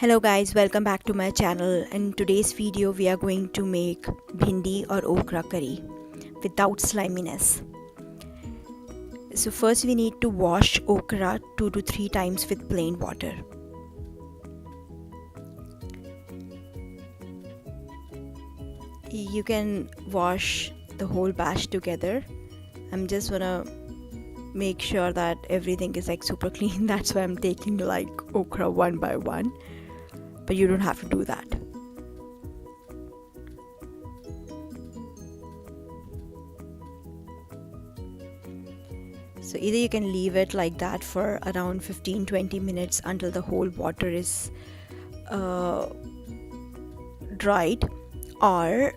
Hello guys, welcome back to my channel. In today's video we are going to make bhindi or okra curry without sliminess. So first we need to wash okra 2 to 3 times with plain water. You can wash the whole batch together. I'm just gonna make sure that everything is like super clean. That's why I'm taking like okra one by one. But you don't have to do that. So either you can leave it like that for around 15-20 minutes until the whole water is dried, or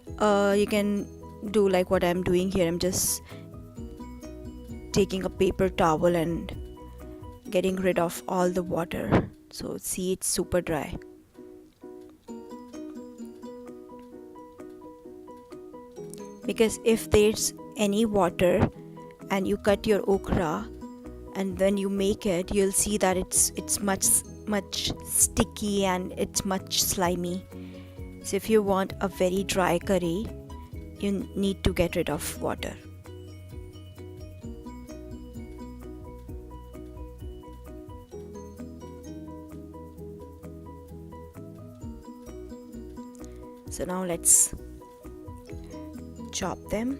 you can do like what I'm doing here. I'm just taking a paper towel and getting rid of all the water. So see, it's super dry. Because if there's any water and you cut your okra and when you make it, you'll see that it's much sticky and it's much slimy. So if you want a very dry curry, you need to get rid of water. So now let's chop them.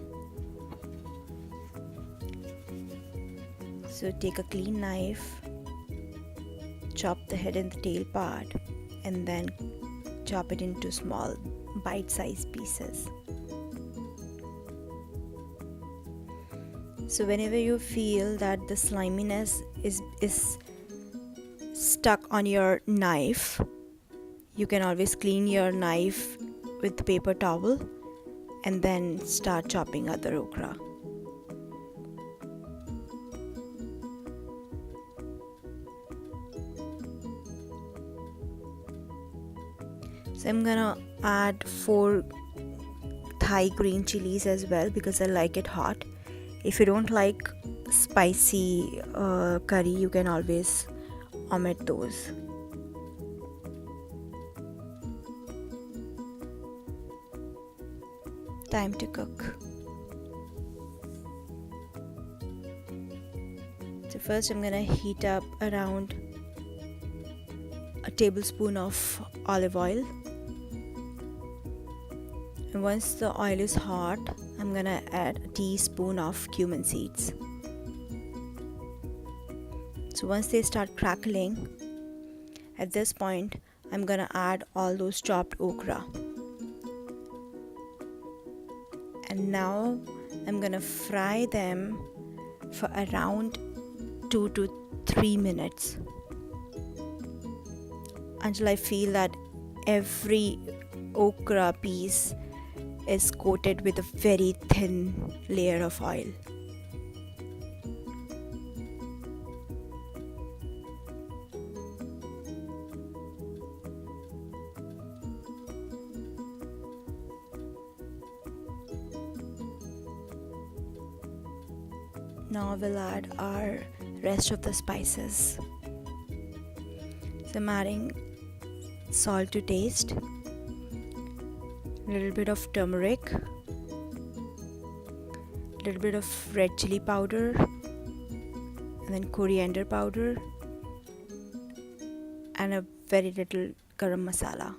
So take a clean knife, chop the head and the tail part, and then chop it into small bite-sized pieces. So whenever you feel that the sliminess is stuck on your knife, you can always clean your knife with the paper towel and then start chopping other okra. So I'm gonna add 4 Thai green chilies as well because I like it hot. If you don't like spicy curry, you can always omit those. Time to cook. So first I'm gonna heat up around a tablespoon of olive oil, and once the oil is hot, I'm gonna add a teaspoon of cumin seeds. So once they start crackling, at this point I'm gonna add all those chopped okra. And now I'm gonna fry them for around 2 to 3 minutes until I feel that every okra piece is coated with a very thin layer of oil. Now we'll add our rest of the spices. So I'm adding salt to taste, a little bit of turmeric, a little bit of red chili powder, and then coriander powder, and a very little garam masala.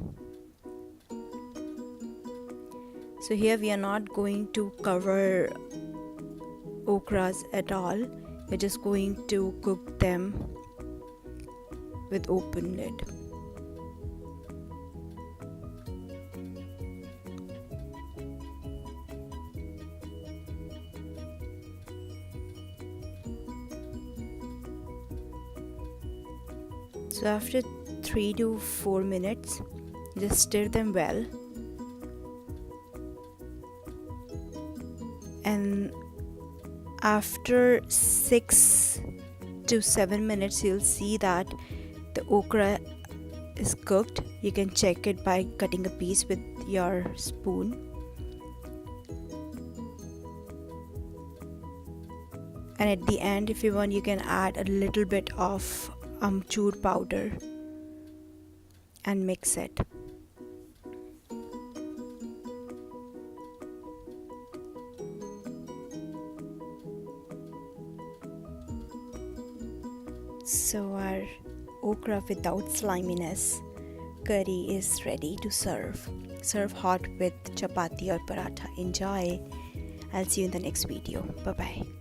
So here we are not going to cover okras at all. We're just going to cook them with open lid. So after 3 to 4 minutes, just stir them well, and after 6 to 7 minutes you'll see that the okra is cooked. You can check it by cutting a piece with your spoon. And at the end, if you want, you can add a little bit of amchur powder and mix it. So our okra without sliminess curry is ready to serve. Serve hot with chapati or paratha. Enjoy. I'll see you in the next video. Bye bye.